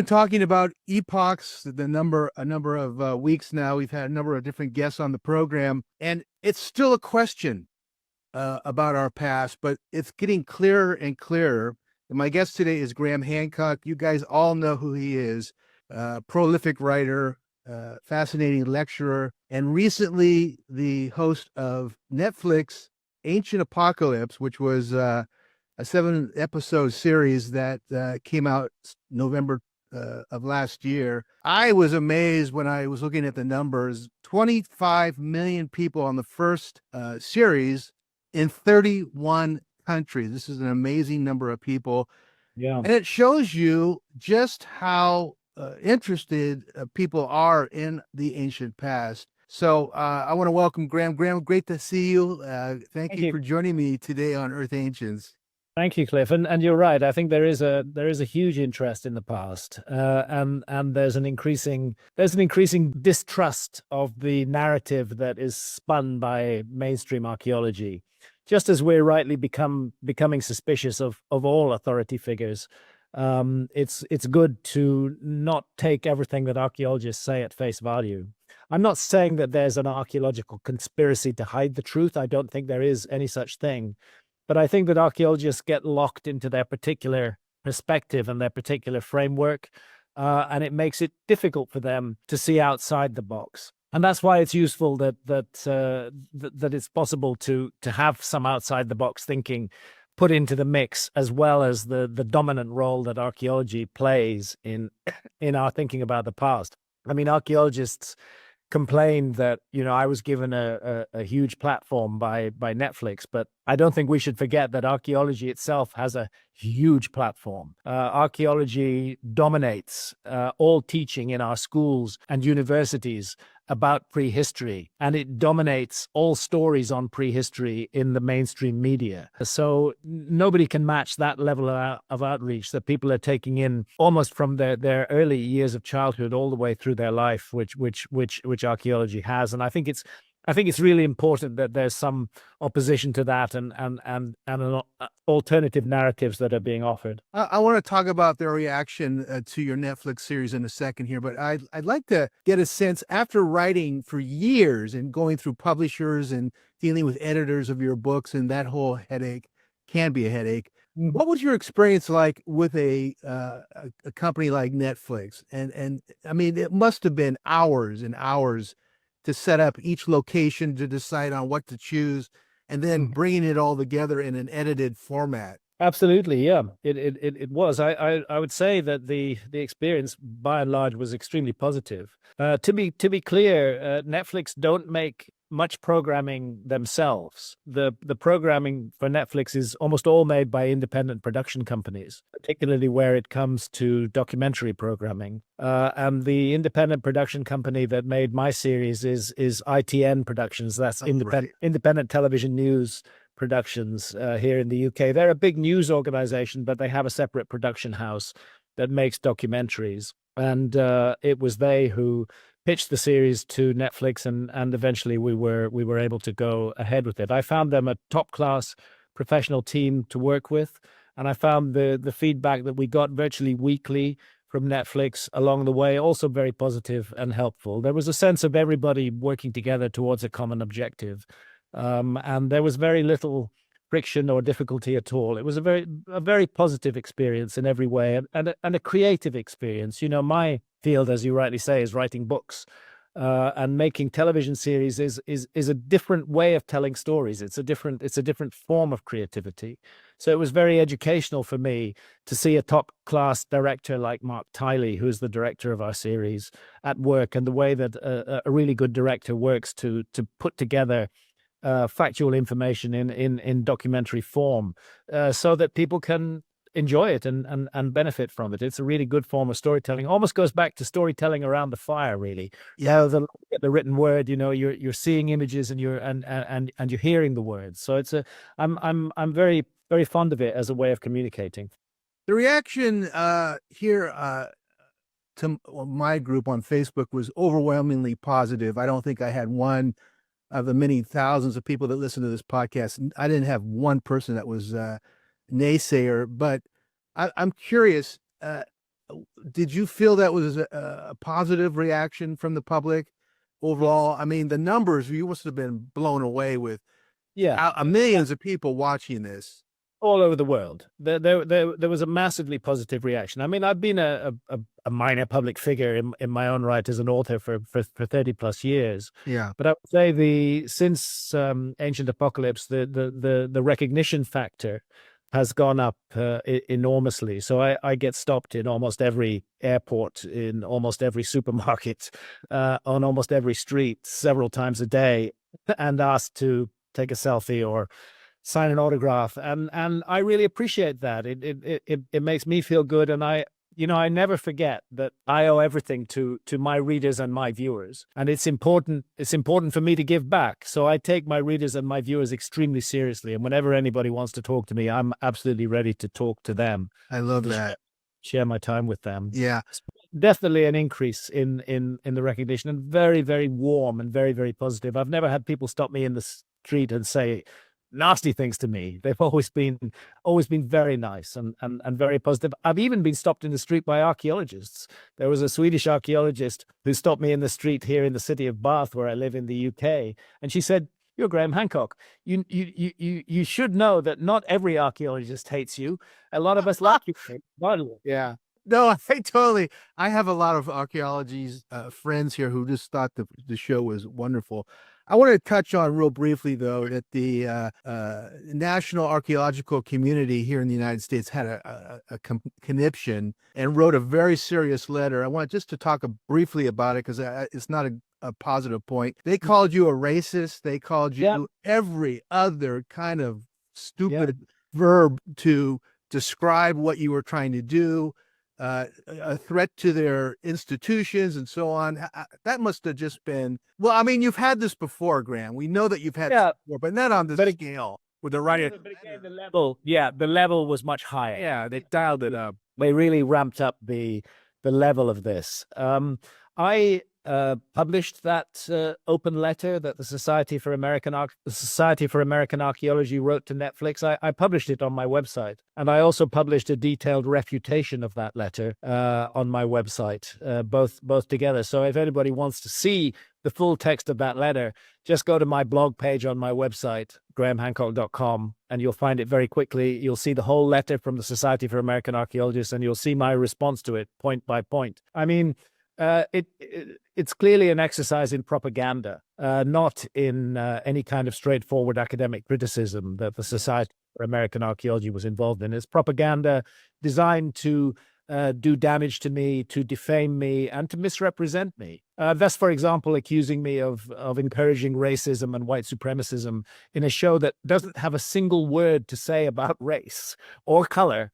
been talking about epochs, a number of weeks now. We've had a number of different guests on the program, and it's still a question about our past, but it's getting clearer and clearer. And my guest today is Graham Hancock. You guys all know who he is. Prolific writer, fascinating lecturer, and recently the host of Netflix Ancient Apocalypse, which was a 7-episode series that came out November of last year. I was amazed when I was looking at the numbers. 25 million people on the first series in 31 countries. This is an amazing number of people. Yeah. And it shows you just how interested people are in the ancient past. So I want to welcome Graham. Graham, great to see you. Thank you for joining me today on Earth Ancients. Thank you, Cliff. And you're right. I think there is a huge interest in the past, and there's an increasing distrust of the narrative that is spun by mainstream archaeology. Just as we're rightly becoming suspicious of all authority figures, it's good to not take everything that archaeologists say at face value. I'm not saying that there's an archaeological conspiracy to hide the truth. I don't think there is any such thing. But I think that archaeologists get locked into their particular perspective and their particular framework, and it makes it difficult for them to see outside the box. And that's why it's useful that it's possible to have some outside the box thinking put into the mix, as well as the dominant role that archaeology plays in our thinking about the past. I mean, archaeologists complained that, I was given a huge platform by Netflix, but I don't think we should forget that archaeology itself has a huge platform. Archaeology dominates all teaching in our schools and universities about prehistory, and it dominates all stories on prehistory in the mainstream media. So nobody can match that level of outreach that people are taking in almost from their early years of childhood all the way through their life, which archaeology has. And I think it's really important that there's some opposition to that and alternative narratives that are being offered. I want to talk about their reaction to your Netflix series in a second here, but I'd like to get a sense, after writing for years and going through publishers and dealing with editors of your books, and that whole headache can be a headache. Mm-hmm. What was your experience like with a company like Netflix? And I mean, it must have been hours and hours to set up each location, to decide on what to choose, and then bringing it all together in an edited format. Absolutely, yeah. It was. I would say that the experience by and large was extremely positive. To be clear, Netflix don't make much programming themselves. The programming for Netflix is almost all made by independent production companies, particularly where it comes to documentary programming. And the independent production company that made my series is ITN Productions. That's Independent Television News Productions here in the UK. They're a big news organization, but they have a separate production house that makes documentaries. And it was they who pitched the series to Netflix, and eventually we were able to go ahead with it. I found them a top-class professional team to work with, and I found the feedback that we got virtually weekly from Netflix along the way also very positive and helpful. There was a sense of everybody working together towards a common objective, and there was very little friction or difficulty at all. It was a very positive experience in every way, and a creative experience. My field, as you rightly say, is writing books, and making television series is a different way of telling stories. It's a different form of creativity. So it was very educational for me to see a top-class director like Mark Tiley, who is the director of our series, at work, and the way that a really good director works to put together factual information in documentary form, so that people can enjoy it and benefit from it. It's a really good form of storytelling. Almost goes back to storytelling around the fire, really. Yeah, The written word, you're seeing images and you're hearing the words. So I'm very, very fond of it as a way of communicating. The reaction here to my group on Facebook was overwhelmingly positive. I don't think I had one of the many thousands of people that listen to this podcast. I didn't have one person that was naysayer, but I'm curious, did you feel that was a positive reaction from the public overall? I mean, the numbers, you must have been blown away with Yeah, millions of people watching this. all over the world. There was a massively positive reaction. I mean, I've been a minor public figure in my own right as an author for 30 plus years. Yeah. But I would say since Ancient Apocalypse, the recognition factor has gone up enormously. So I get stopped in almost every airport, in almost every supermarket, on almost every street several times a day, and asked to take a selfie or sign an autograph, and I really appreciate that. It makes me feel good, and I never forget that I owe everything to my readers and my viewers, and it's important for me to give back. So I take my readers and my viewers extremely seriously, and whenever anybody wants to talk to me, I'm absolutely ready to talk to them. I love that. Share my time with them. Yeah. Definitely an increase in the recognition, and very, very warm and very, very positive. I've never had people stop me in the street and say nasty things to me. They've always been very nice and very positive. I've even been stopped in the street by archaeologists. There was a Swedish archaeologist who stopped me in the street here in the city of Bath, where I live in the UK, and she said, "You're Graham Hancock. You should know that not every archaeologist hates you. A lot of us like you." Yeah. No, I have a lot of archaeology's friends here who just thought the show was wonderful. I want to touch on real briefly, though, that the national archaeological community here in the United States had a conniption and wrote a very serious letter. I want just to talk briefly about it because it's not a positive point. They called you a racist. They called you every other kind of stupid verb to describe what you were trying to do. A threat to their institutions and so on. That must have just been, well, I mean, you've had this before, Graham. We know that you've had this before, but not on this scale with the writer. The level, the level was much higher. Yeah, they dialed it up. They really ramped up the level of this. I published that open letter that the Society for American Archaeology wrote to Netflix. I published it on my website, and I also published a detailed refutation of that letter on my website, both together. So if anybody wants to see the full text of that letter, just go to my blog page on my website, grahamhancock.com, and you'll find it very quickly. You'll see the whole letter from the Society for American Archaeologists, and you'll see my response to it point by point. I mean, it's clearly an exercise in propaganda, not in any kind of straightforward academic criticism that the Society for American Archaeology was involved in. It's propaganda designed to do damage to me, to defame me, and to misrepresent me. Thus, for example, accusing me of encouraging racism and white supremacism in a show that doesn't have a single word to say about race or color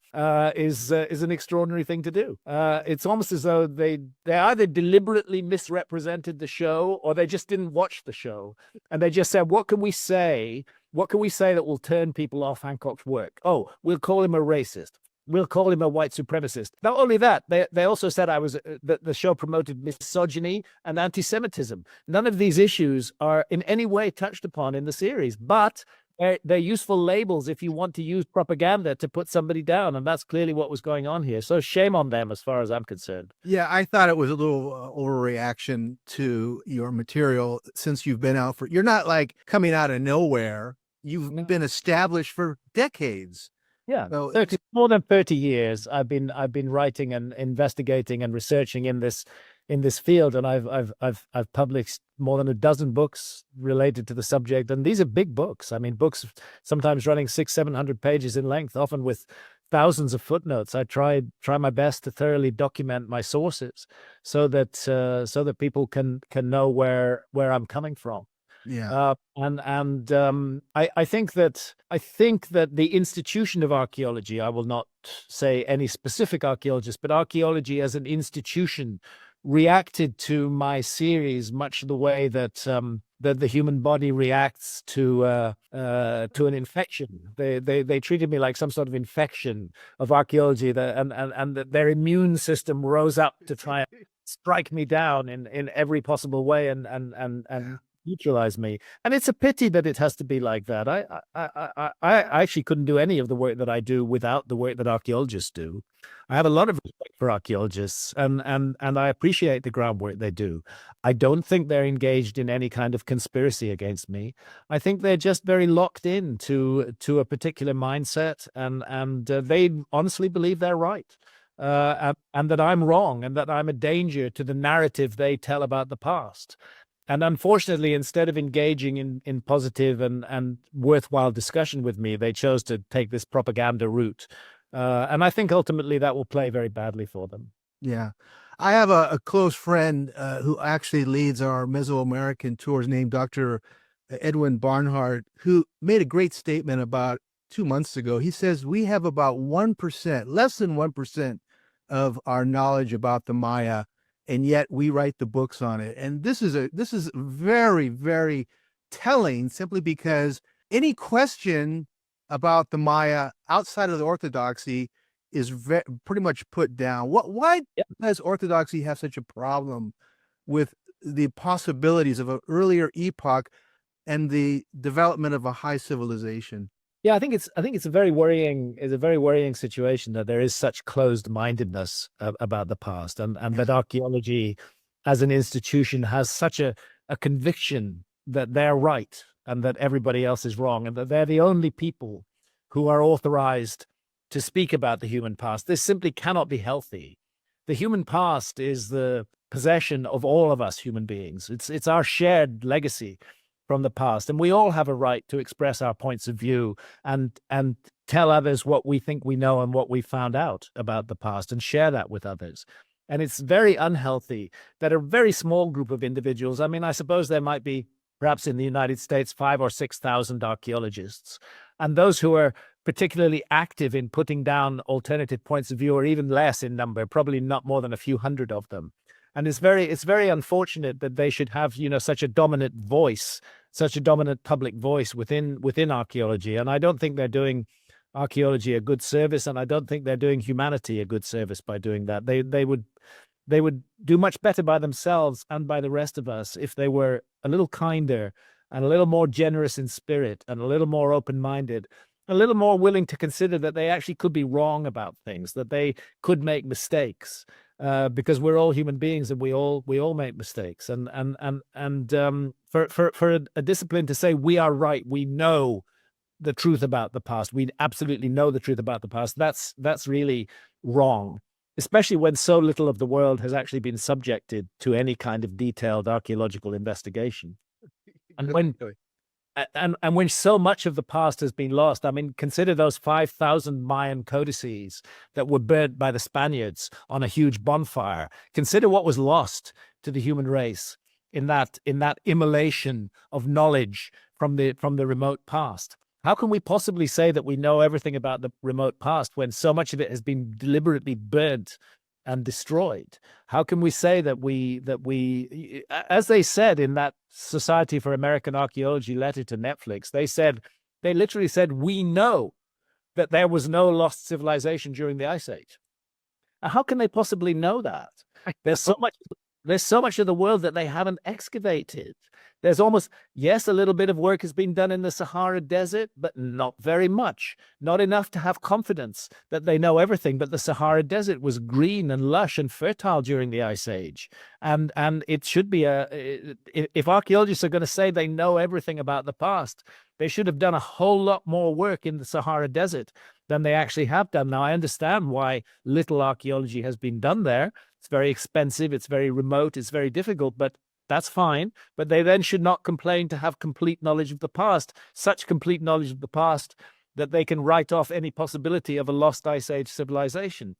is an extraordinary thing to do. It's almost as though they either deliberately misrepresented the show or they just didn't watch the show, and they just said, "What can we say? What can we say that will turn people off Hancock's work? Oh, we'll call him a racist. We'll call him a white supremacist." Not only that, they also said I was that the show promoted misogyny and anti-Semitism. None of these issues are in any way touched upon in the series, but they're useful labels if you want to use propaganda to put somebody down, and that's clearly what was going on here. So shame on them, as far as I'm concerned. Yeah, I thought it was a little overreaction to your material since you've been out for. You're not like coming out of nowhere. You've been established for decades. Yeah, so, more than 30 years I've been writing and investigating and researching in this field, and I've published more than a dozen books related to the subject, and these are big books. I mean, books sometimes running 600-700 pages in length, often with thousands of footnotes. I try my best to thoroughly document my sources so that people can know where I'm coming from. Yeah. I think that the institution of archaeology, I will not say any specific archaeologist, but archaeology as an institution reacted to my series much the way that the human body reacts to an infection. They treated me like some sort of infection of archaeology, and their immune system rose up to try and strike me down in every possible way and neutralize me. And it's a pity that it has to be like that. I actually couldn't do any of the work that I do without the work that archaeologists do. I have a lot of respect for archaeologists, and I appreciate the groundwork they do. I don't think they're engaged in any kind of conspiracy against me. I think they're just very locked in to a particular mindset, and they honestly believe they're right. And that I'm wrong, and that I'm a danger to the narrative they tell about the past. And unfortunately, instead of engaging in positive and worthwhile discussion with me, they chose to take this propaganda route. And I think ultimately that will play very badly for them. Yeah. I have a close friend who actually leads our Mesoamerican tours named Dr. Edwin Barnhart, who made a great statement about 2 months ago. He says we have about 1%, less than 1% of our knowledge about the Maya, and yet we write the books on it. And this is very, very telling, simply because any question about the Maya outside of the orthodoxy is pretty much put down. Why does orthodoxy have such a problem with the possibilities of an earlier epoch and the development of a high civilization? Yeah, I think it's a very worrying situation that there is such closed-mindedness about the past, and that archaeology as an institution has such a conviction that they're right and that everybody else is wrong, and that they're the only people who are authorized to speak about the human past. This simply cannot be healthy. The human past is the possession of all of us human beings. It's our shared legacy from the past, and we all have a right to express our points of view and tell others what we think we know and what we found out about the past, and share that with others. And it's very unhealthy that a very small group of individuals, I mean, I suppose there might be, perhaps in the United States, 5,000 or 6,000 archaeologists, and those who are particularly active in putting down alternative points of view are even less in number, probably not more than a few hundred of them. And it's very unfortunate that they should have, such a dominant voice, such a dominant public voice within archaeology. And I don't think they're doing archaeology a good service, and I don't think they're doing humanity a good service by doing that. They would do much better by themselves and by the rest of us if they were a little kinder and a little more generous in spirit and a little more open-minded, a little more willing to consider that they actually could be wrong about things, that they could make mistakes. Because we're all human beings, and we all make mistakes, and for a discipline to say we are right, we know the truth about the past, we absolutely know the truth about the past, that's really wrong, especially when so little of the world has actually been subjected to any kind of detailed archaeological investigation. And when so much of the past has been lost, I mean, consider those 5,000 Mayan codices that were burnt by the Spaniards on a huge bonfire. Consider what was lost to the human race in that immolation of knowledge from the remote past. How can we possibly say that we know everything about the remote past when so much of it has been deliberately burnt and destroyed? How can we say that we, as they said in that Society for American Archaeology letter to Netflix, they literally said, we know that there was no lost civilization during the Ice Age. How can they possibly know that? There's so much of the world that they haven't excavated. There's almost, yes, a little bit of work has been done in the Sahara Desert, but not very much. Not enough to have confidence that they know everything. But the Sahara Desert was green and lush and fertile during the Ice Age. And it should be if archaeologists are going to say they know everything about the past, they should have done a whole lot more work in the Sahara Desert than they actually have done. Now, I understand why little archaeology has been done there. It's very expensive, it's very remote, it's very difficult, but that's fine. But they then should not complain to have complete knowledge of the past, such complete knowledge of the past that they can write off any possibility of a lost Ice Age civilization.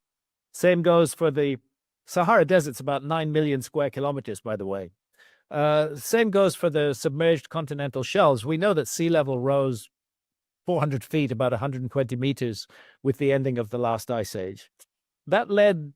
Same goes for the Sahara Desert's about 9 million square kilometers, by the way. Same goes for the submerged continental shelves. We know that sea level rose 400 feet, about 120 meters, with the ending of the last Ice Age. That led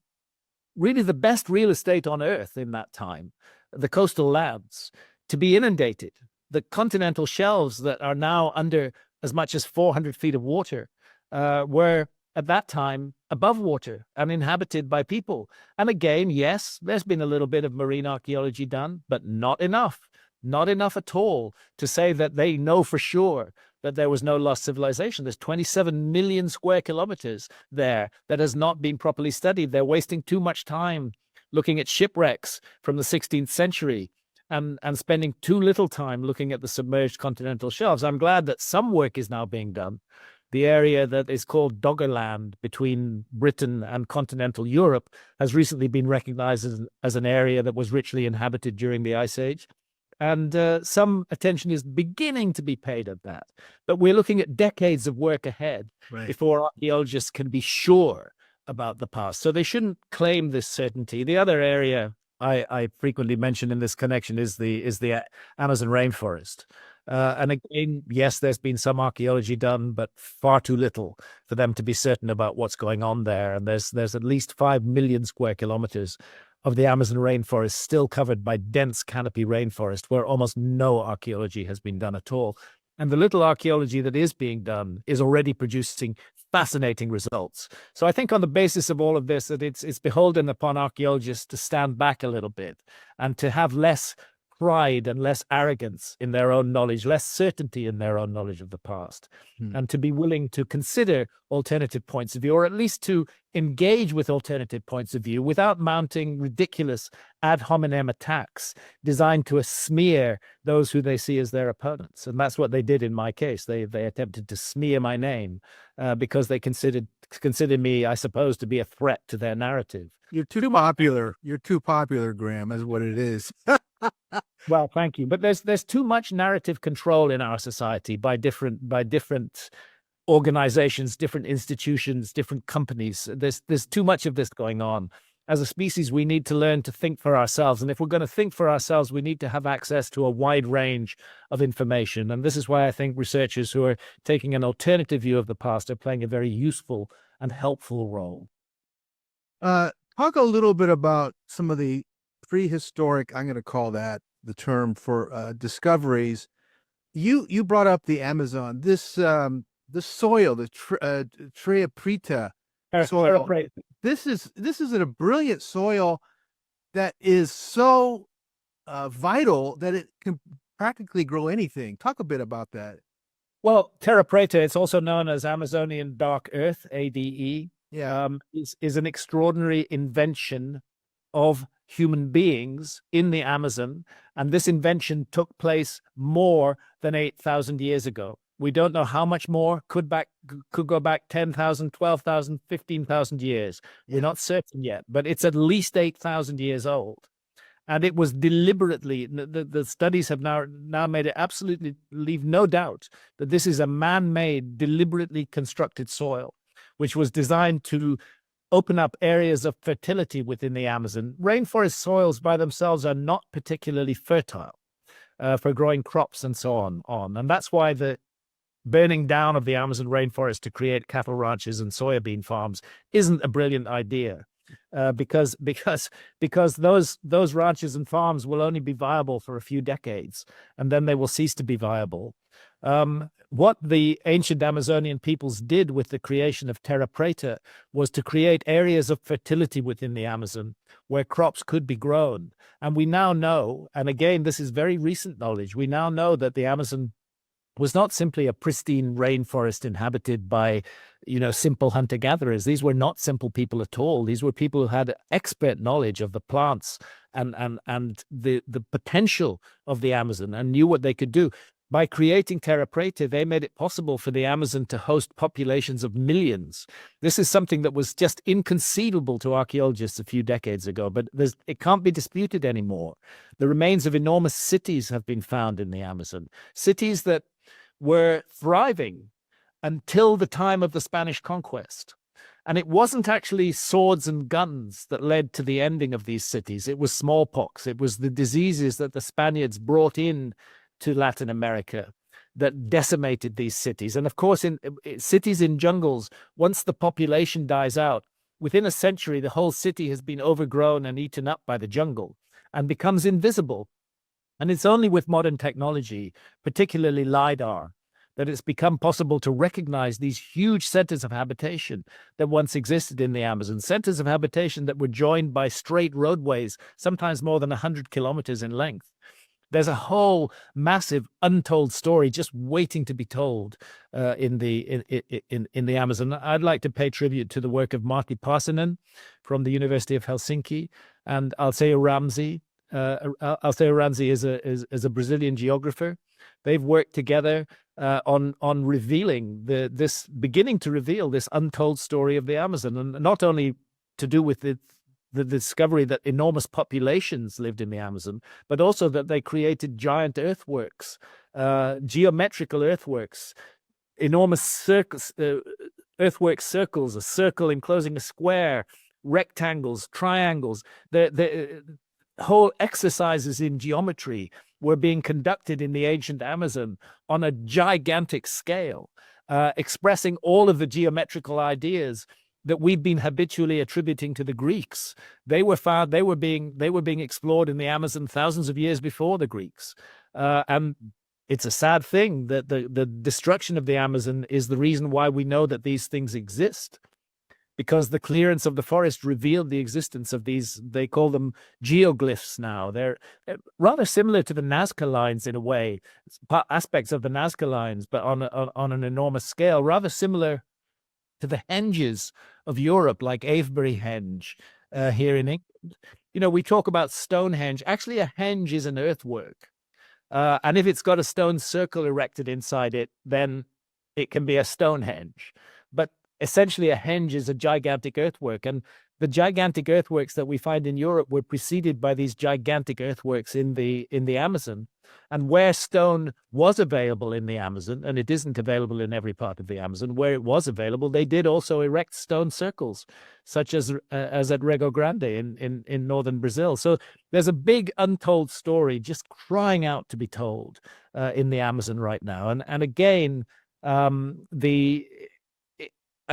really the best real estate on Earth in that time, the coastal lands, to be inundated. The continental shelves that are now under as much as 400 feet of water were at that time above water and inhabited by people. And again, yes, there's been a little bit of marine archaeology done, but not enough not enough at all to say that they know for sure that there was no lost civilization. There's 27 million square kilometers there that has not been properly studied. They're wasting too much time looking at shipwrecks from the 16th century and spending too little time looking at the submerged continental shelves. I'm glad that some work is now being done. The area that is called Doggerland between Britain and continental Europe has recently been recognized as an area that was richly inhabited during the Ice Age. And some attention is beginning to be paid at that. But we're looking at decades of work ahead before archaeologists can be sure about the past. So they shouldn't claim this certainty. The other area I frequently mention in this connection is the Amazon rainforest. And again, yes, there's been some archaeology done, but far too little for them to be certain about what's going on there. And there's at least 5 million square kilometers of the Amazon rainforest still covered by dense canopy rainforest, where almost no archaeology has been done at all. And the little archaeology that is being done is already producing fascinating results. So I think on the basis of all of this, that it's beholden upon archaeologists to stand back a little bit and to have less pride and less arrogance in their own knowledge, less certainty in their own knowledge of the past, and to be willing to consider alternative points of view, or at least to engage with alternative points of view without mounting ridiculous ad hominem attacks designed to smear those who they see as their opponents. And that's what they did in my case. They attempted to smear my name because they considered me, I suppose, to be a threat to their narrative. You're too popular. You're too popular, Graham, is what it is. Well, thank you. But there's too much narrative control in our society by different organizations, different institutions, different companies. There's too much of this going on. As a species, we need to learn to think for ourselves. And if we're going to think for ourselves, we need to have access to a wide range of information. And this is why I think researchers who are taking an alternative view of the past are playing a very useful and helpful role. Talk a little bit about some of the prehistoric, I'm going to call that the term for discoveries. You brought up the Amazon, the soil, the Terra Preta soil. This is a brilliant soil that is so vital that it can practically grow anything. Talk a bit about that. Well, Terra Preta, it's also known as Amazonian Dark Earth, ADE, is an extraordinary invention of human beings in the Amazon. And this invention took place more than 8,000 years ago. We don't know how much more, could go back 10,000, 12,000, 15,000 years. We're not certain yet, but it's at least 8,000 years old. And it was deliberately, the studies have now made it absolutely leave no doubt that this is a man-made, deliberately constructed soil, which was designed to open up areas of fertility within the Amazon. Rainforest soils by themselves are not particularly fertile for growing crops and so on. And that's why the burning down of the Amazon rainforest to create cattle ranches and soybean farms isn't a brilliant idea, because those ranches and farms will only be viable for a few decades, and then they will cease to be viable. What the ancient Amazonian peoples did with the creation of Terra Preta was to create areas of fertility within the Amazon where crops could be grown. And we now know, and again, this is very recent knowledge, we now know that the Amazon was not simply a pristine rainforest inhabited by, simple hunter-gatherers. These were not simple people at all. These were people who had expert knowledge of the plants and the potential of the Amazon and knew what they could do. By creating Terra Preta, they made it possible for the Amazon to host populations of millions. This is something that was just inconceivable to archaeologists a few decades ago, but it can't be disputed anymore. The remains of enormous cities have been found in the Amazon, cities that were thriving until the time of the Spanish conquest. And it wasn't actually swords and guns that led to the ending of these cities. It was smallpox. It was the diseases that the Spaniards brought in to Latin America that decimated these cities. And of course, in cities in jungles, once the population dies out, within a century, the whole city has been overgrown and eaten up by the jungle and becomes invisible. And it's only with modern technology, particularly LiDAR, that it's become possible to recognize these huge centers of habitation that once existed in the Amazon, centers of habitation that were joined by straight roadways, sometimes more than 100 kilometers in length. There's a whole massive untold story just waiting to be told in the Amazon. I'd like to pay tribute to the work of Martti Paasinen from the University of Helsinki and Alceu Ramsey. Alceu Ramsey is a Brazilian geographer. They've worked together on revealing beginning to reveal this untold story of the Amazon, and not only to do with the discovery that enormous populations lived in the Amazon, but also that they created giant earthworks, geometrical earthworks, enormous circles, earthwork circles, a circle enclosing a square, rectangles, triangles. The whole exercises in geometry were being conducted in the ancient Amazon on a gigantic scale, expressing all of the geometrical ideas that we've been habitually attributing to the Greeks. They were being explored in the Amazon thousands of years before the Greeks. And it's a sad thing that the destruction of the Amazon is the reason why we know that these things exist, because the clearance of the forest revealed the existence of these. They call them geoglyphs now. They're rather similar to the Nazca lines in a way, aspects of the Nazca lines, but on an enormous scale, rather similar to the henges of Europe, like Avebury Henge here in England. You know, we talk about Stonehenge. Actually, a henge is an earthwork. And if it's got a stone circle erected inside it, then it can be a Stonehenge. But essentially, a henge is a gigantic earthwork. And the gigantic earthworks that we find in Europe were preceded by these gigantic earthworks in the Amazon. And where stone was available in the Amazon, and it isn't available in every part of the Amazon, where it was available, they did also erect stone circles, such as at Rego Grande in northern Brazil. So there's a big untold story just crying out to be told in the Amazon right now. And again, I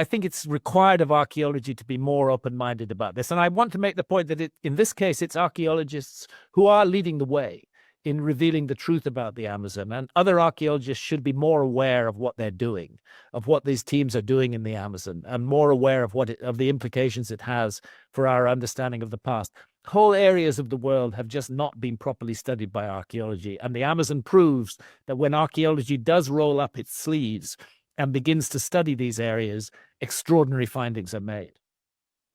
think it's required of archaeology to be more open-minded about this. And I want to make the point that in this case, it's archaeologists who are leading the way in revealing the truth about the Amazon, and other archaeologists should be more aware of what they're doing, of what these teams are doing in the Amazon, and more aware of of the implications it has for our understanding of the past. Whole areas of the world have just not been properly studied by archaeology, and the Amazon proves that when archaeology does roll up its sleeves and begins to study these areas, extraordinary findings are made.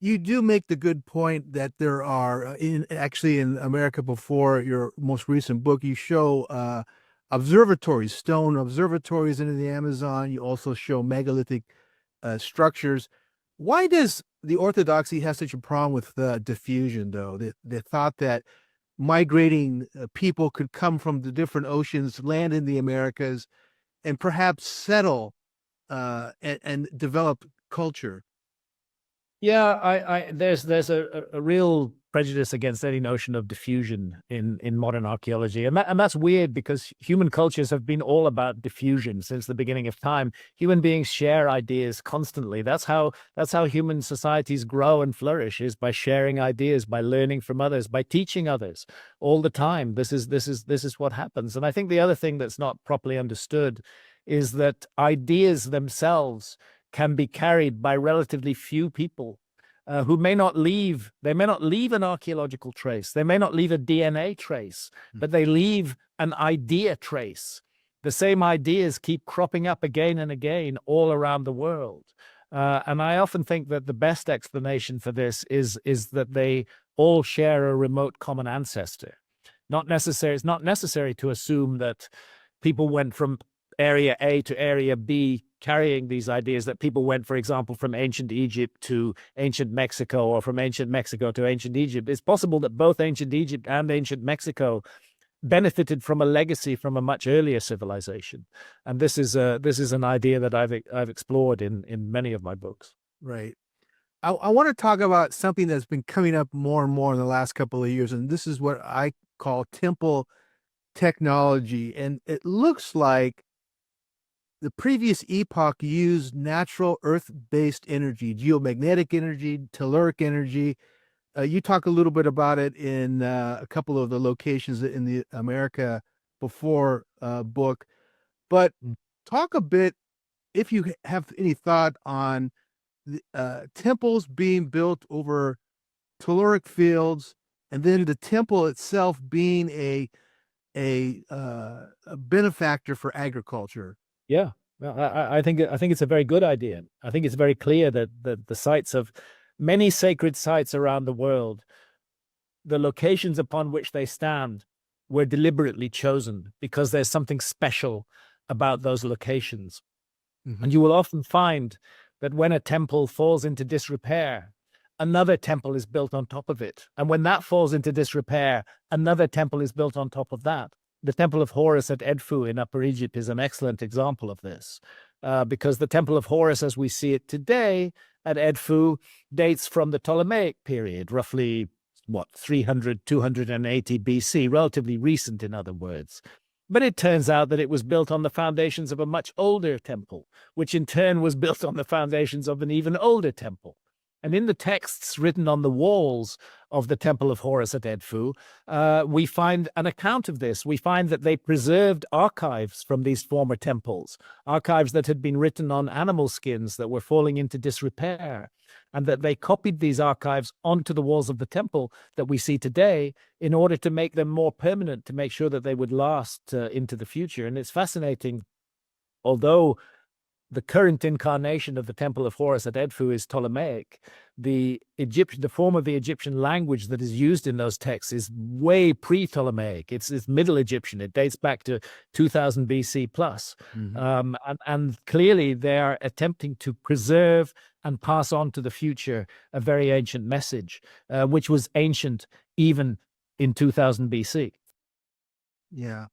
You do make the good point that there are in America, before your most recent book, you show observatories, stone observatories in the Amazon. You also show megalithic structures. Why does the orthodoxy have such a problem with diffusion, though? They thought that migrating people could come from the different oceans, land in the Americas, and perhaps settle and develop culture. Yeah, there's a real prejudice against any notion of diffusion in modern archaeology, and that's weird because human cultures have been all about diffusion since the beginning of time. Human beings share ideas constantly. That's how human societies grow and flourish, is by sharing ideas, by learning from others, by teaching others all the time. This is what happens. And I think the other thing that's not properly understood is that ideas themselves can be carried by relatively few people who may not leave an archaeological trace. They may not leave a DNA trace, but they leave an idea trace. The same ideas keep cropping up again and again all around the world. And I often think that the best explanation for this is that they all share a remote common ancestor. It's not necessary to assume that people went from area A to area B carrying these ideas, that people went, for example, from ancient Egypt to ancient Mexico, or from ancient Mexico to ancient Egypt. It's possible that both ancient Egypt and ancient Mexico benefited from a legacy from a much earlier civilization. And this is an idea that I've explored in many of my books. Right. I want to talk about something that's been coming up more and more in the last couple of years, and this is what I call temple technology. And it looks like the previous epoch used natural earth-based energy, geomagnetic energy, telluric energy. You talk a little bit about it in a couple of the locations in the America Before book, but talk a bit, if you have any thought on the temples being built over telluric fields, and then the temple itself being a a benefactor for agriculture. Yeah. Well, I think it's a very good idea. I think it's very clear that the sites of many sacred sites around the world, the locations upon which they stand were deliberately chosen because there's something special about those locations. Mhm. And you will often find that when a temple falls into disrepair, another temple is built on top of it. And when that falls into disrepair, another temple is built on top of that. The Temple of Horus at Edfu in Upper Egypt is an excellent example of this, because the Temple of Horus, as we see it today at Edfu, dates from the Ptolemaic period, roughly, 300, 280 BC, relatively recent, in other words. But it turns out that it was built on the foundations of a much older temple, which in turn was built on the foundations of an even older temple. And in the texts written on the walls of the Temple of Horus at Edfu, we find an account of this. We find that they preserved archives from these former temples, archives that had been written on animal skins that were falling into disrepair, and that they copied these archives onto the walls of the temple that we see today in order to make them more permanent, to make sure that they would last into the future. And it's fascinating, although the current incarnation of the Temple of Horus at Edfu is Ptolemaic, the form of the Egyptian language that is used in those texts is way pre-Ptolemaic. It's Middle Egyptian. It dates back to 2000 BC plus. Mhm. And clearly they are attempting to preserve and pass on to the future a very ancient message, which was ancient even in 2000 BC. Yeah.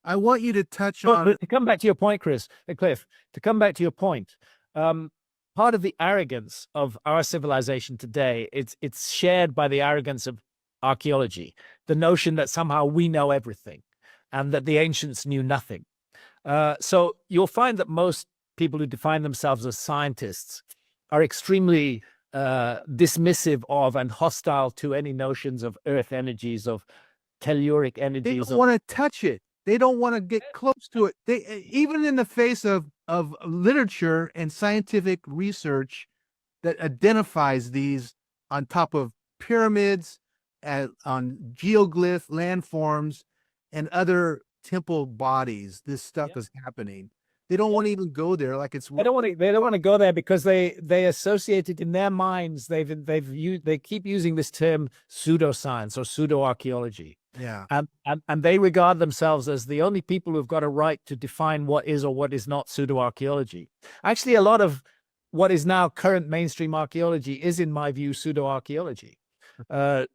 I want you to touch But on. to come back to your point, Cliff, to come back to your point, part of the arrogance of our civilization today, it's shared by the arrogance of archaeology, the notion that somehow we know everything and that the ancients knew nothing. So you'll find that most people who define themselves as scientists are extremely dismissive of and hostile to any notions of earth energies, of telluric They energies. don't want to touch it. They don't want to get close to it. They, even in the face of literature and scientific research that identifies these on top of pyramids, on geoglyph landforms, and other temple bodies, this stuff is happening. They don't want to even go there. Like it's They don't want to go there because they associate it in their minds. They keep using this term pseudoscience or pseudo-archaeology. yeah. And they regard themselves as the only people who've got a right to define what is or what is not pseudo-archaeology. Actually, a lot of what is now current mainstream archaeology is, in my view, pseudo-archaeology. But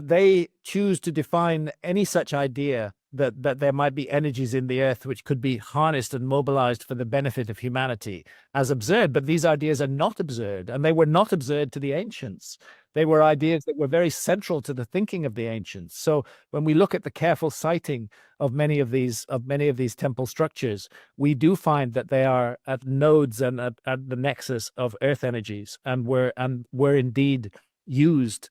they choose to define any such idea that there might be energies in the earth which could be harnessed and mobilized for the benefit of humanity as absurd. But these ideas are not absurd, and they were not absurd to the ancients. They were ideas that were very central to the thinking of the ancients. So when we look at the careful citing of many of these temple structures, we do find that they are at nodes and at the nexus of earth energies, and were indeed used.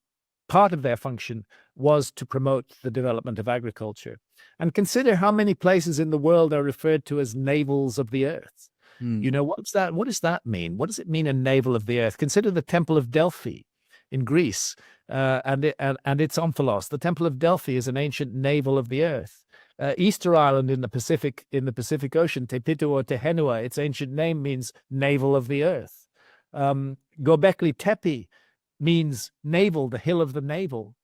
Part of their function was to promote the development of agriculture. And consider how many places in the world are referred to as navels of the earth. Hmm. You know, what does that mean? What does it mean, a navel of the earth? Consider the Temple of Delphi in Greece, and its omphalos. The Temple of Delphi is an ancient navel of the earth. Easter Island in the Pacific Ocean, Tepitu or Tehenua, its ancient name means navel of the earth. Gobekli Tepe means navel, the hill of the navel.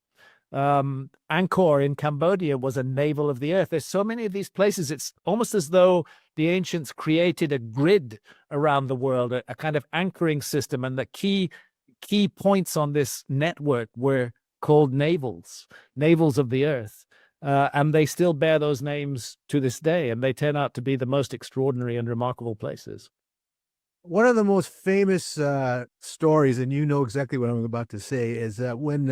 Angkor in Cambodia was a navel of the earth. There's so many of these places. It's almost as though the ancients created a grid around the world, a kind of anchoring system, and the key points on this network were called navels of the earth. And they still bear those names to this day, and they turn out to be the most extraordinary and remarkable places. One of the most famous stories, and you know exactly what I'm about to say, is that when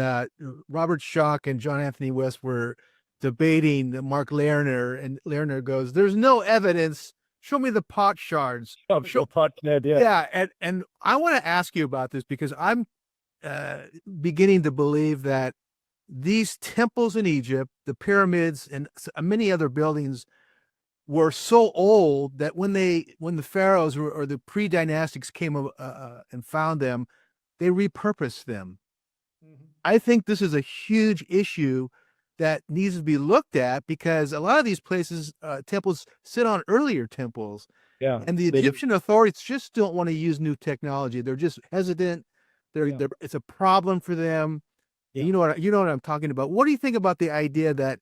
Robert Schoch and John Anthony West were debating Mark Lerner, and Lerner goes, "There's no evidence. Show me the pot shards." Yeah, and I want to ask you about this because I'm beginning to believe that these temples in Egypt, the pyramids, and many other buildings were so old that when the pharaohs or the pre-dynastics came and found them, they repurposed them. I think this is a huge issue that needs to be looked at, because a lot of these places, temples sit on earlier temples, Yeah, and the they do. Egyptian authorities just don't want to use new technology. They're just hesitant. Yeah. It's a problem for them. Yeah. You know what I'm talking about. What do you think about the idea that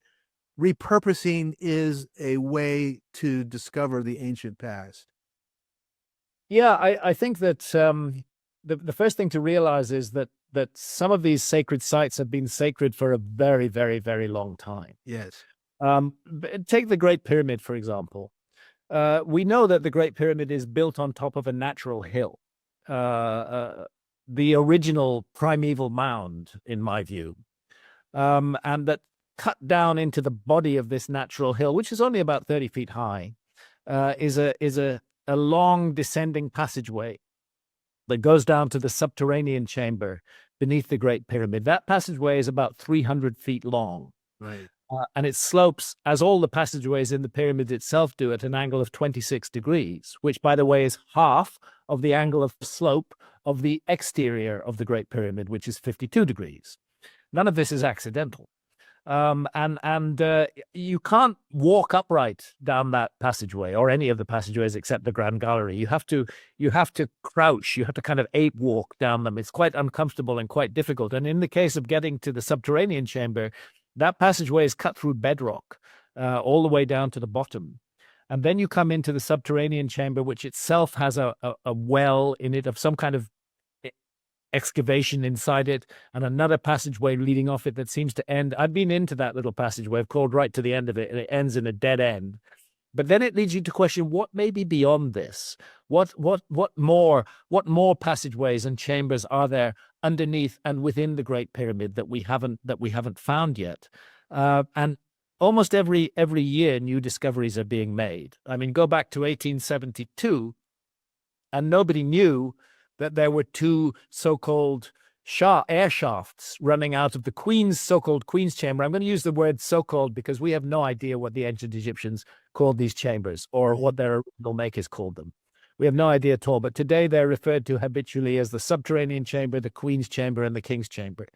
repurposing is a way to discover the ancient past? Yeah, I think that the first thing to realize is that some of these sacred sites have been sacred for a very, very, very long time. Yes. Take the Great Pyramid, for example. We know that the Great Pyramid is built on top of a natural hill. The original primeval mound, in my view, and that cut down into the body of this natural hill, which is only about 30 feet high, is a long descending passageway that goes down to the subterranean chamber beneath the Great Pyramid. That passageway is about 300 feet long. Right. And it slopes, as all the passageways in the pyramid itself do, at an angle of 26 degrees, which, by the way, is half of the angle of slope of the exterior of the Great Pyramid, which is 52 degrees. None of this is accidental. You can't walk upright down that passageway or any of the passageways except the Grand Gallery. You have to crouch. You have to kind of ape walk down them. It's quite uncomfortable and quite difficult. And in the case of getting to the subterranean chamber, that passageway is cut through bedrock all the way down to the bottom. And then you come into the subterranean chamber, which itself has a well in it of some kind of excavation inside it, and another passageway leading off it that seems to end. I've been into that little passageway. I've crawled right to the end of it, and it ends in a dead end. But then it leads you to question what may be beyond this. What more passageways and chambers are there underneath and within the Great Pyramid that we haven't found yet? And almost every year, new discoveries are being made. I mean, go back to 1872, and nobody knew that there were two so-called air shafts running out of the so-called Queen's chamber. I'm going to use the word so-called because we have no idea what the ancient Egyptians called these chambers or what their original makers called them. We have no idea at all. But today they're referred to habitually as the subterranean chamber, the Queen's chamber, and the King's chamber.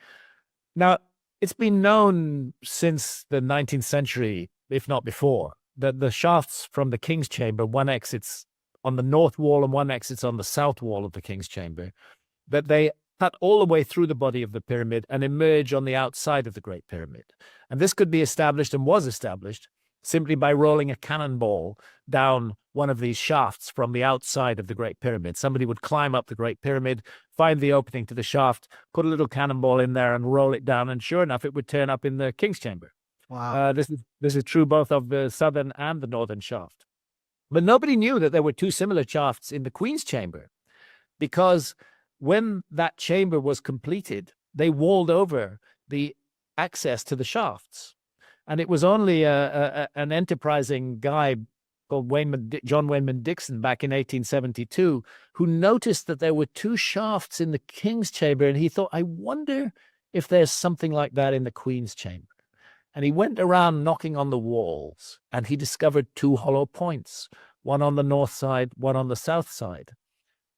Now, it's been known since the 19th century, if not before, that the shafts from the King's chamber, one exits on the north wall and one exits on the south wall of the King's chamber, that they cut all the way through the body of the pyramid and emerge on the outside of the Great Pyramid. And this could be established and was established simply by rolling a cannonball down one of these shafts from the outside of the Great Pyramid. Somebody would climb up the Great Pyramid, find the opening to the shaft, put a little cannonball in there and roll it down, and sure enough, it would turn up in the King's chamber. Wow. This is true both of the southern and the northern shaft. But nobody knew that there were two similar shafts in the Queen's chamber, because when that chamber was completed, they walled over the access to the shafts. And it was only an enterprising guy called John Wayman Dixon back in 1872 who noticed that there were two shafts in the King's chamber. And he thought, I wonder if there's something like that in the Queen's chamber. And he went around knocking on the walls, and he discovered two hollow points, one on the north side, one on the south side.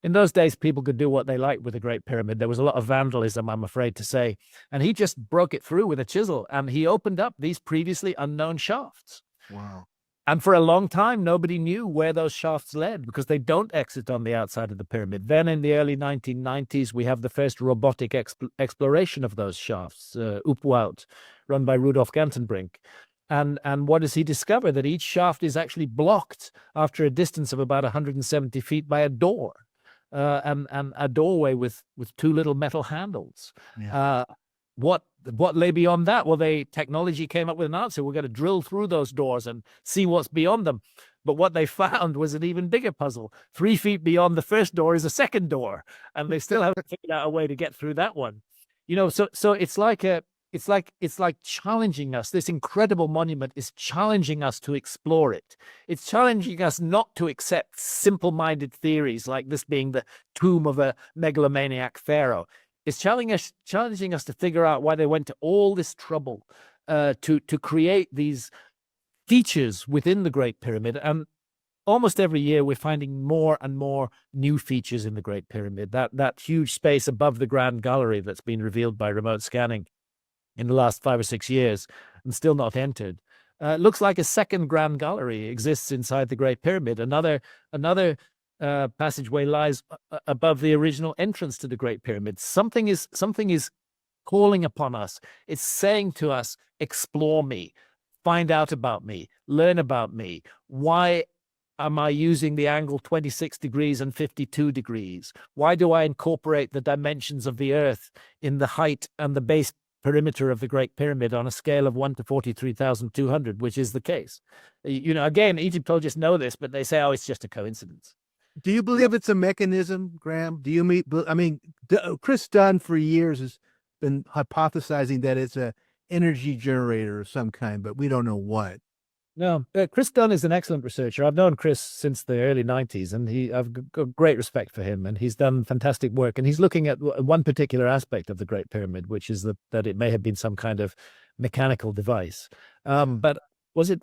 In those days, people could do what they liked with the Great Pyramid. There was a lot of vandalism, I'm afraid to say. And he just broke it through with a chisel, and he opened up these previously unknown shafts. Wow. And for a long time, nobody knew where those shafts led because they don't exit on the outside of the pyramid. Then in the early 1990s, we have the first robotic exploration of those shafts, UPWOUT, run by Rudolf Gantenbrink. And what does he discover? That each shaft is actually blocked after a distance of about 170 feet by a door, and a doorway with two little metal handles. Yeah. What lay beyond that? Well, technology came up with an answer. We're going to drill through those doors and see what's beyond them. But what they found was an even bigger puzzle. 3 feet beyond the first door is a second door, and they still haven't figured out a way to get through that one. You know, so it's like challenging us. This incredible monument is challenging us to explore it. It's challenging us not to accept simple-minded theories like this being the tomb of a megalomaniac pharaoh. It's challenging us to figure out why they went to all this trouble to create these features within the Great Pyramid. And almost every year, we're finding more and more new features in the Great Pyramid. That huge space above the Grand Gallery that's been revealed by remote scanning in the last 5 or 6 years and still not entered. It looks like a second grand gallery exists inside the Great Pyramid. Another passageway lies above the original entrance to the Great Pyramid. Something is calling upon us. It's saying to us, explore me, find out about me, learn about me. Why am I using the angle 26 degrees and 52 degrees? Why do I incorporate the dimensions of the Earth in the height and the base perimeter of the Great Pyramid on a scale of 1 to 43,200, which is the case? You know, again, Egyptologists know this, but they say, oh, it's just a coincidence. Do you believe it's a mechanism, Graham? Do you Chris Dunn for years has been hypothesizing that it's a energy generator of some kind, but we don't know what. No, Chris Dunn is an excellent researcher. I've known Chris since the early 90s, and I've got great respect for him, and he's done fantastic work. And he's looking at one particular aspect of the Great Pyramid, which is that it may have been some kind of mechanical device. But was it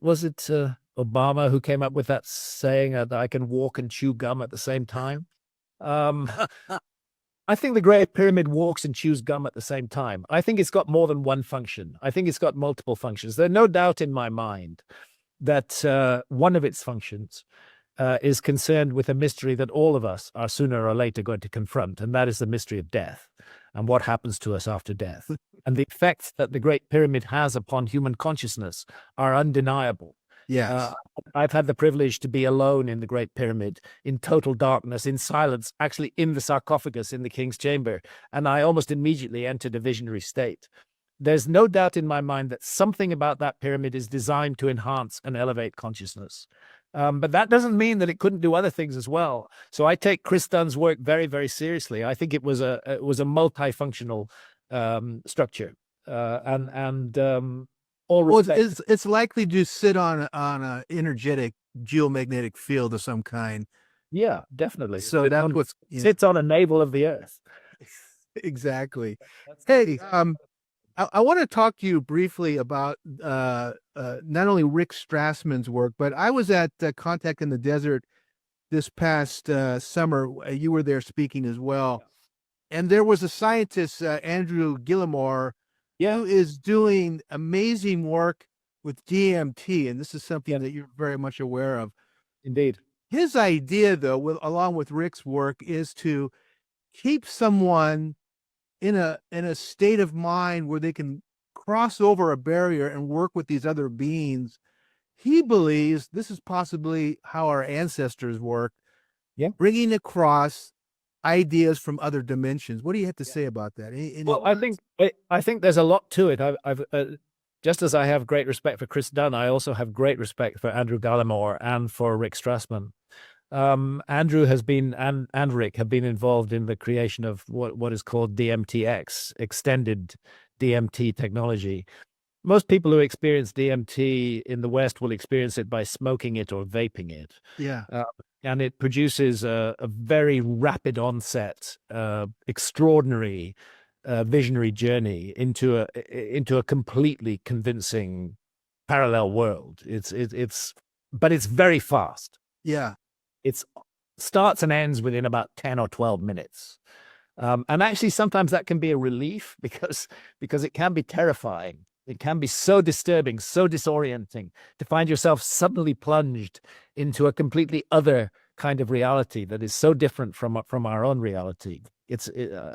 Obama who came up with that saying that I can walk and chew gum at the same time? I think the Great Pyramid walks and chews gum at the same time. I think it's got more than one function. I think it's got multiple functions. There's no doubt in my mind that one of its functions is concerned with a mystery that all of us are sooner or later going to confront, and that is the mystery of death and what happens to us after death. And the effects that the Great Pyramid has upon human consciousness are undeniable. Yes. I've had the privilege to be alone in the Great Pyramid, in total darkness, in silence, actually in the sarcophagus in the King's Chamber, and I almost immediately entered a visionary state. There's no doubt in my mind that something about that pyramid is designed to enhance and elevate consciousness. But that doesn't mean that it couldn't do other things as well. So I take Chris Dunn's work very, very seriously. I think it was a multifunctional structure, it's likely to sit on a energetic geomagnetic field of some kind. Yeah, definitely. So that's what sits on a navel of the Earth. Exactly. Hey, I want to talk to you briefly about not only Rick Strassman's work, but I was at Contact in the Desert this past summer. You were there speaking as well. And there was a scientist, Andrew Gillimore, who is doing amazing work with DMT. And this is something that you're very much aware of. Indeed. His idea, though, along with Rick's work, is to keep someone in a state of mind where they can cross over a barrier and work with these other beings. He believes this is possibly how our ancestors worked, bringing across ideas from other dimensions. What do you have to say about that? Well, I think there's a lot to it. I've just as I have great respect for Chris Dunn, I also have great respect for Andrew Gallimore and for Rick Strassman. Andrew has been and Rick have been involved in the creation of what is called DMTX, extended DMT technology. Most people who experience DMT in the West will experience it by smoking it or vaping it. Yeah. And it produces a very rapid onset, extraordinary visionary journey into a completely convincing parallel world. But it's very fast. Yeah. It starts and ends within about 10 or 12 minutes. And actually, sometimes that can be a relief because it can be terrifying. It can be so disturbing, so disorienting to find yourself suddenly plunged into a completely other kind of reality that is so different from our own reality.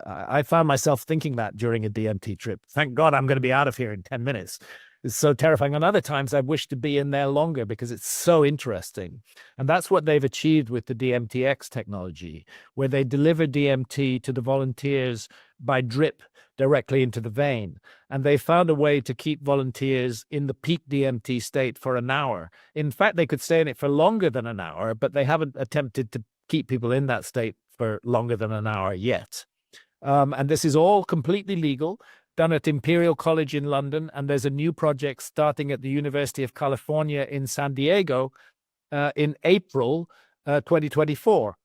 I found myself thinking that during a DMT trip. Thank God I'm going to be out of here in 10 minutes. It's so terrifying. And other times I wish to be in there longer because it's so interesting. And that's what they've achieved with the DMTX technology, where they deliver DMT to the volunteers by drip directly into the vein. And they found a way to keep volunteers in the peak DMT state for an hour. In fact, they could stay in it for longer than an hour, but they haven't attempted to keep people in that state for longer than an hour yet. And this is all completely legal, done at Imperial College in London, and there's a new project starting at the University of California in San Diego in April 2024,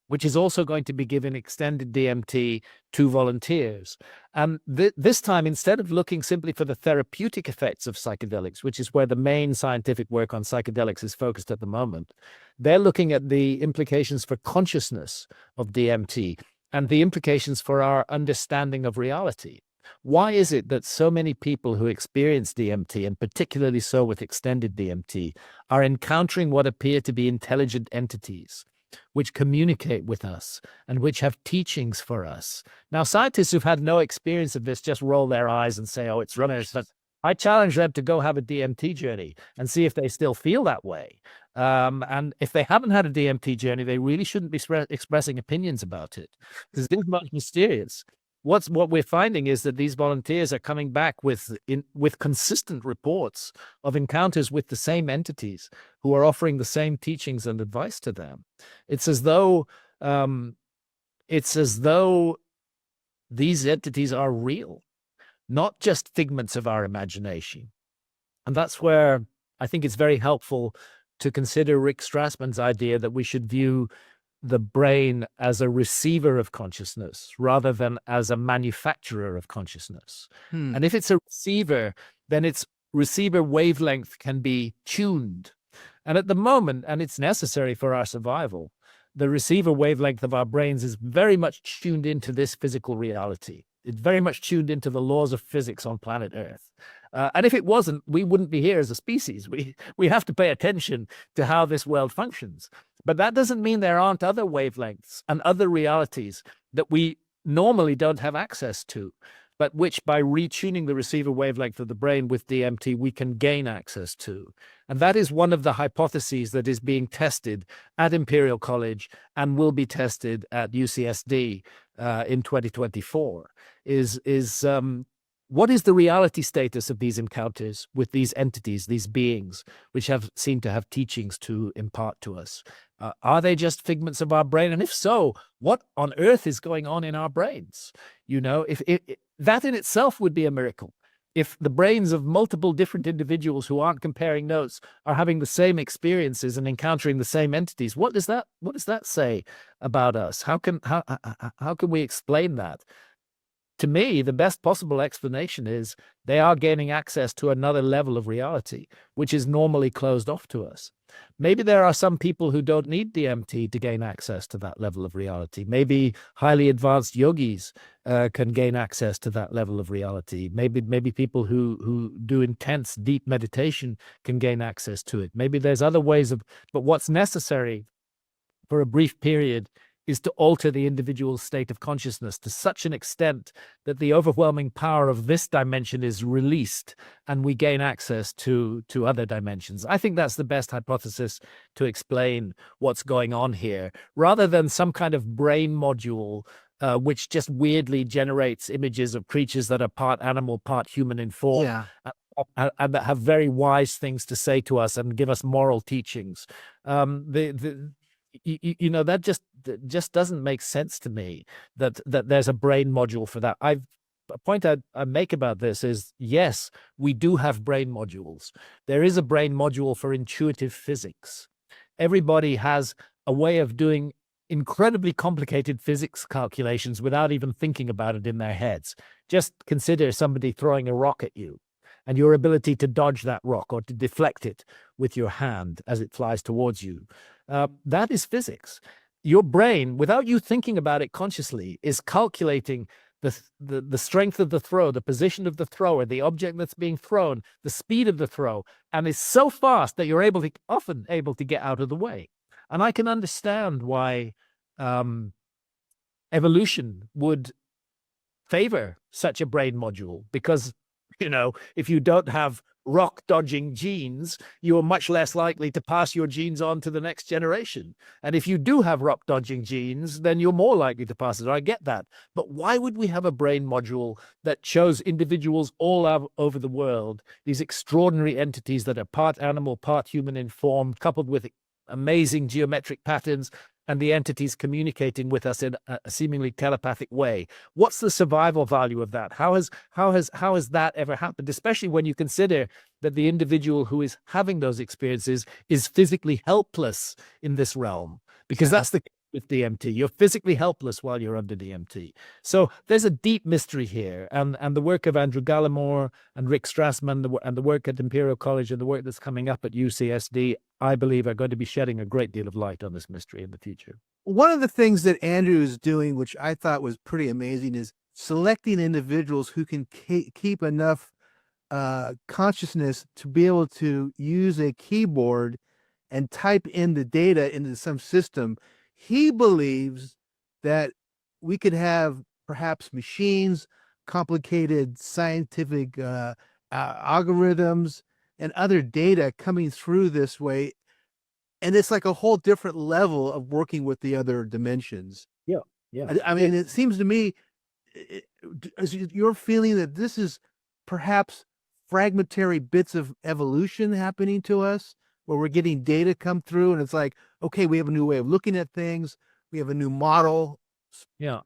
which is also going to be giving extended DMT to volunteers. And this time, instead of looking simply for the therapeutic effects of psychedelics, which is where the main scientific work on psychedelics is focused at the moment, they're looking at the implications for consciousness of DMT and the implications for our understanding of reality. Why is it that so many people who experience DMT, and particularly so with extended DMT, are encountering what appear to be intelligent entities which communicate with us and which have teachings for us? Now, scientists who've had no experience of this just roll their eyes and say, oh, it's rubbish. But I challenge them to go have a DMT journey and see if they still feel that way. And if they haven't had a DMT journey, they really shouldn't be expressing opinions about it, because it is much mysterious. What we're finding is that these volunteers are coming back with consistent reports of encounters with the same entities who are offering the same teachings and advice to them. It's as though these entities are real, not just figments of our imagination. And that's where I think it's very helpful to consider Rick Strassman's idea that we should view the brain as a receiver of consciousness rather than as a manufacturer of consciousness. And if it's a receiver, then its receiver wavelength can be tuned. And at the moment, and it's necessary for our survival, the receiver wavelength of our brains is very much tuned into this physical reality. It's very much tuned into the laws of physics on planet Earth. And if it wasn't, we wouldn't be here as a species. We have to pay attention to how this world functions. But that doesn't mean there aren't other wavelengths and other realities that we normally don't have access to, but which by retuning the receiver wavelength of the brain with DMT, we can gain access to. And that is one of the hypotheses that is being tested at Imperial College and will be tested at UCSD in 2024, what is the reality status of these encounters with these entities, these beings, which seem to have teachings to impart to us? Are they just figments of our brain? And if so, what on earth is going on in our brains? If that in itself would be a miracle. If the brains of multiple different individuals who aren't comparing notes are having the same experiences and encountering the same entities, what does that say about us? How can we explain that? To me, the best possible explanation is they are gaining access to another level of reality, which is normally closed off to us. Maybe there are some people who don't need DMT to gain access to that level of reality. Maybe highly advanced yogis can gain access to that level of reality. Maybe people who do intense, deep meditation can gain access to it. Maybe there's other ways but what's necessary for a brief period is to alter the individual's state of consciousness to such an extent that the overwhelming power of this dimension is released and we gain access to other dimensions. I think that's the best hypothesis to explain what's going on here, rather than some kind of brain module which just weirdly generates images of creatures that are part animal, part human in form. And that have very wise things to say to us and give us moral teachings. That just doesn't make sense to me that there's a brain module for that. A point I make about this is, yes, we do have brain modules. There is a brain module for intuitive physics. Everybody has a way of doing incredibly complicated physics calculations without even thinking about it in their heads. Just consider somebody throwing a rock at you and your ability to dodge that rock or to deflect it with your hand as it flies towards you. That is physics. Your brain, without you thinking about it consciously, is calculating the strength of the throw, the position of the thrower, the object that's being thrown, the speed of the throw, and is so fast that you're often able to get out of the way. And I can understand why evolution would favor such a brain module, because if you don't have rock dodging genes, you are much less likely to pass your genes on to the next generation. And if you do have rock dodging genes, then you're more likely to pass it. I get that. But why would we have a brain module that shows individuals all over the world, these extraordinary entities that are part animal, part human in form, coupled with amazing geometric patterns, and the entities communicating with us in a seemingly telepathic way? What's the survival value of that? How has that ever happened? Especially when you consider that the individual who is having those experiences is physically helpless in this realm, because that's the case with DMT. You're physically helpless while you're under DMT. So there's a deep mystery here, and the work of Andrew Gallimore and Rick Strassman and the work at Imperial College and the work that's coming up at UCSD, I believe, are going to be shedding a great deal of light on this mystery in the future. One of the things that Andrew is doing, which I thought was pretty amazing, is selecting individuals who can keep enough consciousness to be able to use a keyboard and type in the data into some system. He believes that we could have perhaps machines, complicated scientific algorithms, and other data coming through this way. And it's like a whole different level of working with the other dimensions. Yeah, yeah. I mean, it seems to me, is your feeling that this is perhaps fragmentary bits of evolution happening to us, where we're getting data come through and it's like, okay, we have a new way of looking at things. We have a new model. Yeah.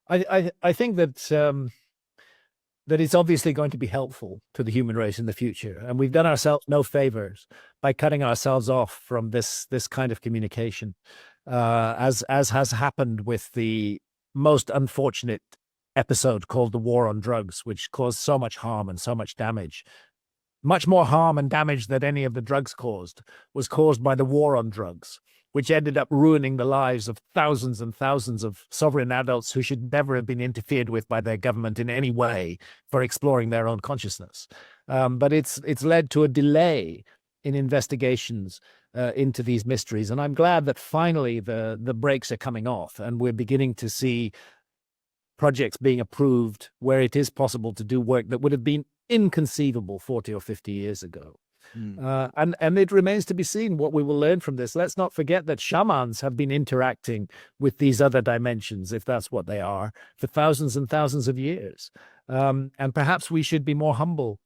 I think that that it's obviously going to be helpful to the human race in the future. And we've done ourselves no favors by cutting ourselves off from this kind of communication, as has happened with the most unfortunate episode called the War on Drugs, which caused so much harm and so much damage. Much more harm and damage than any of the drugs caused was caused by the war on drugs, which ended up ruining the lives of thousands and thousands of sovereign adults who should never have been interfered with by their government in any way for exploring their own consciousness. But it's led to a delay in investigations into these mysteries. And I'm glad that finally the brakes are coming off and we're beginning to see projects being approved where it is possible to do work that would have been inconceivable 40 or 50 years ago. And it remains to be seen what we will learn from this. Let's not forget that shamans have been interacting with these other dimensions, if that's what they are, for thousands and thousands of years. And perhaps we should be more humble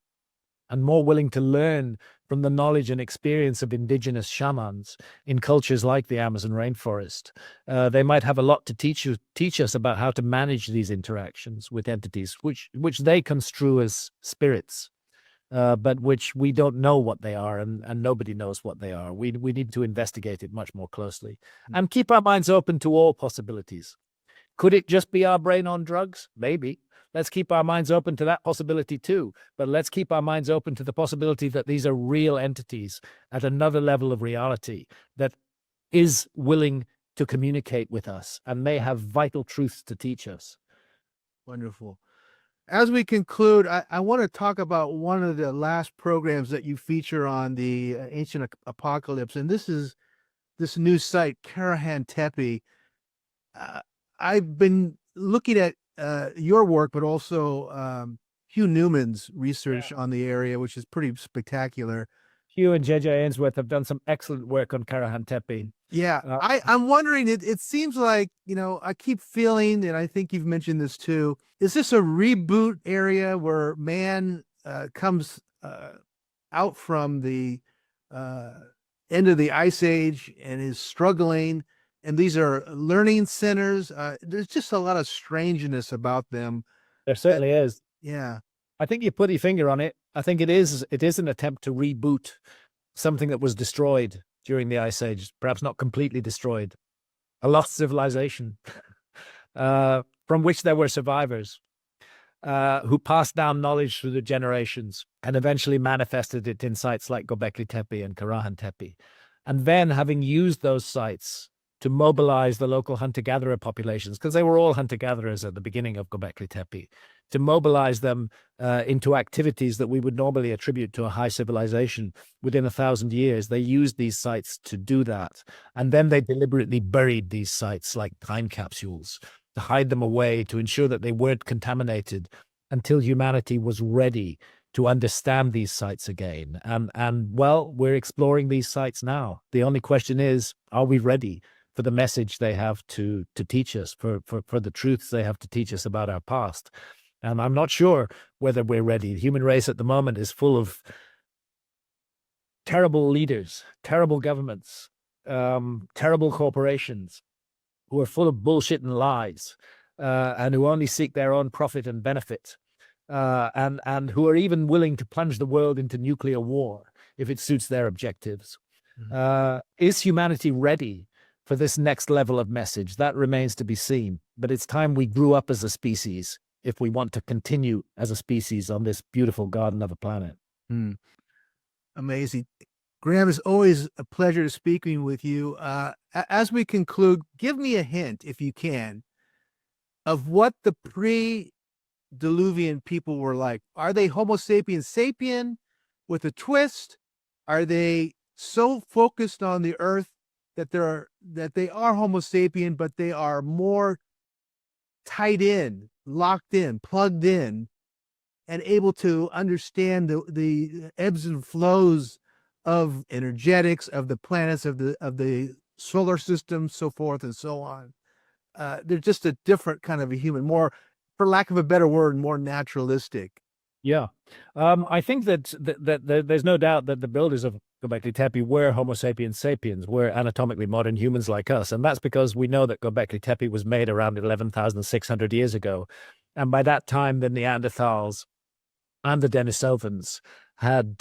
and more willing to learn from the knowledge and experience of indigenous shamans in cultures like the Amazon rainforest. They might have a lot to teach us about how to manage these interactions with entities, which they construe as spirits, but which we don't know what they are, and nobody knows what they are. We need to investigate it much more closely and keep our minds open to all possibilities. Could it just be our brain on drugs? Maybe. Let's keep our minds open to that possibility too. But let's keep our minds open to the possibility that these are real entities at another level of reality that is willing to communicate with us and may have vital truths to teach us. Wonderful. As we conclude, I want to talk about one of the last programs that you feature on the Ancient Apocalypse. And this is this new site, Carahantepe. I've been looking at your work, but also Hugh Newman's research on the area, which is pretty spectacular. Hugh and J.J. Ainsworth have done some excellent work on Carahantepe. Yeah, I'm wondering, it seems like, I keep feeling, and I think you've mentioned this too, is this a reboot area where man comes out from the end of the Ice Age and is struggling, and these are learning centers? There's just a lot of strangeness about them. There certainly is. Yeah. I think you put your finger on it. I think it is an attempt to reboot something that was destroyed during the Ice Age, perhaps not completely destroyed, a lost civilization from which there were survivors who passed down knowledge through the generations and eventually manifested it in sites like Gobekli Tepe and Carahantepe. And then, having used those sites to mobilize the local hunter-gatherer populations, because they were all hunter-gatherers at the beginning of Gobekli Tepe, to mobilize them into activities that we would normally attribute to a high civilization within 1,000 years. They used these sites to do that. And then they deliberately buried these sites like time capsules to hide them away, to ensure that they weren't contaminated until humanity was ready to understand these sites again. And well, we're exploring these sites now. The only question is, are we ready for the message they have to teach us, for the truths they have to teach us about our past? And I'm not sure whether we're ready. The human race at the moment is full of terrible leaders, terrible governments, terrible corporations who are full of bullshit and lies, and who only seek their own profit and benefit, and who are even willing to plunge the world into nuclear war if it suits their objectives. Is humanity ready for this next level of message? That remains to be seen. But it's time we grew up as a species if we want to continue as a species on this beautiful garden of a planet. Amazing. Graham, it's always a pleasure speaking with you. As we conclude, give me a hint, if you can, of what the pre-Diluvian people were like. Are they Homo sapiens sapien with a twist? Are they so focused on the earth that they are Homo sapien, but they are more tied in, locked in, plugged in, and able to understand the ebbs and flows of energetics of the planets, of the solar system, so forth and so on. They're just a different kind of a human, more, for lack of a better word, more naturalistic. Yeah. I think that there's no doubt that the builders of Gobekli Tepe were Homo sapiens sapiens, were anatomically modern humans like us. And that's because we know that Gobekli Tepe was made around 11,600 years ago. And by that time, the Neanderthals and the Denisovans had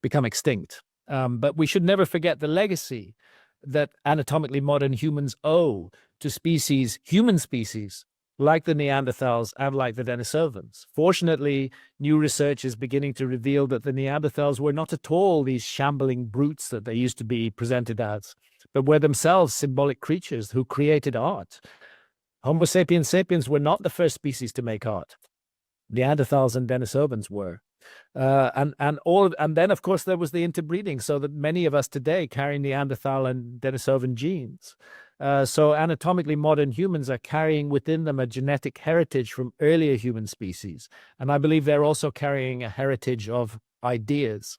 become extinct. But we should never forget the legacy that anatomically modern humans owe to species, human species, like the Neanderthals and like the Denisovans. Fortunately, new research is beginning to reveal that the Neanderthals were not at all these shambling brutes that they used to be presented as, but were themselves symbolic creatures who created art. Homo sapiens sapiens were not the first species to make art. Neanderthals and Denisovans were. And then, of course, there was the interbreeding, so that many of us today carry Neanderthal and Denisovan genes. So anatomically modern humans are carrying within them a genetic heritage from earlier human species. And I believe they're also carrying a heritage of ideas.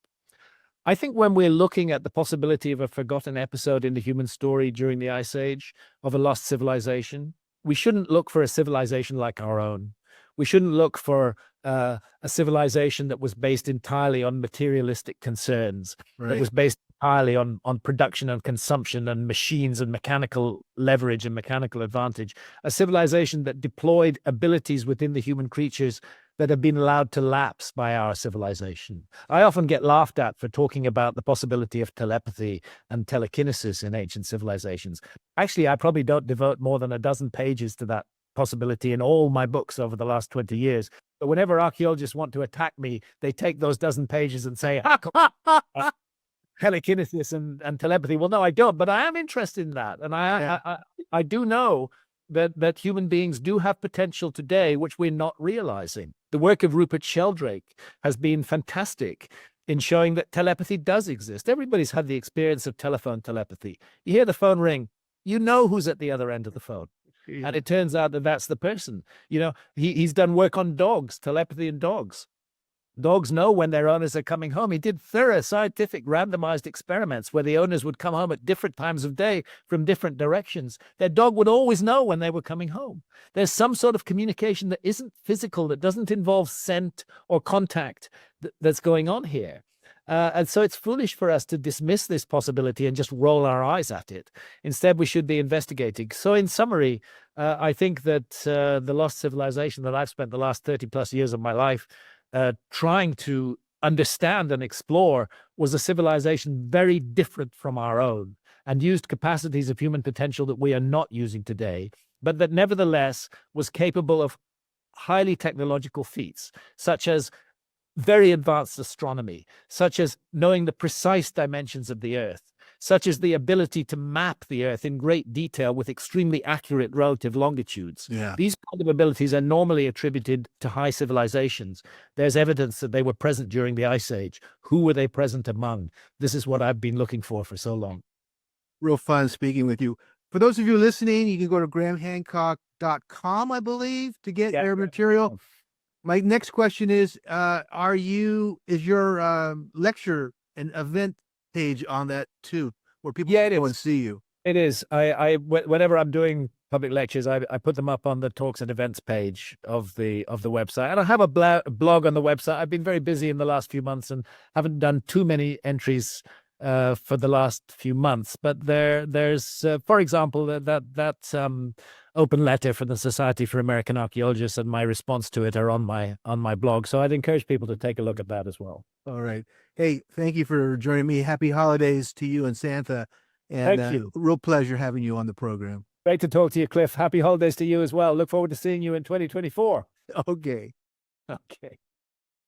I think when we're looking at the possibility of a forgotten episode in the human story during the Ice Age, of a lost civilization, we shouldn't look for a civilization like our own. We shouldn't look for a civilization that was based entirely on materialistic concerns, that was based entirely on production and consumption and machines and mechanical leverage and mechanical advantage. A civilization that deployed abilities within the human creatures that have been allowed to lapse by our civilization. I often get laughed at for talking about the possibility of telepathy and telekinesis in ancient civilizations. Actually, I probably don't devote more than a dozen pages to that possibility in all my books over the last 20 years. But whenever archaeologists want to attack me, they take those dozen pages and say, telekinesis and telepathy. Well, no, I don't, but I am interested in that. And I do know that human beings do have potential today, which we're not realizing. The work of Rupert Sheldrake has been fantastic in showing that telepathy does exist. Everybody's had the experience of telephone telepathy. You hear the phone ring, you know who's at the other end of the phone. Yeah. And it turns out that that's the person. You know, he's done work on dogs, telepathy in dogs. Dogs know when their owners are coming home. He did thorough scientific randomized experiments where the owners would come home at different times of day from different directions. Their dog would always know when they were coming home. There's some sort of communication that isn't physical, that doesn't involve scent or contact that's going on here. And so it's foolish for us to dismiss this possibility and just roll our eyes at it. Instead, we should be investigating. So in summary, I think that the lost civilization that I've spent the last 30 plus years of my life trying to understand and explore was a civilization very different from our own and used capacities of human potential that we are not using today, but that nevertheless was capable of highly technological feats, such as very advanced astronomy, such as knowing the precise dimensions of the Earth, such as the ability to map the Earth in great detail with extremely accurate relative longitudes. Yeah. These kind of abilities are normally attributed to high civilizations. There's evidence that they were present during the Ice Age. Who were they present among? This is what I've been looking for so long. Real fun speaking with you. For those of you listening, you can go to grahamhancock.com, I believe, to get their material. My next question is your lecture and event page on that too, where people can go and see you? It is. Whenever I'm doing public lectures, I put them up on the talks and events page of the website. And I have a blog on the website. I've been very busy in the last few months and haven't done too many entries for the last few months. But there's, for example, that open letter from the Society for American Archaeologists and my response to it are on my blog. So I'd encourage people to take a look at that as well. All right. Hey, thank you for joining me. Happy holidays to you and Santha. And thank you. Real pleasure having you on the program. Great to talk to you, Cliff. Happy holidays to you as well. Look forward to seeing you in 2024. Okay. Okay.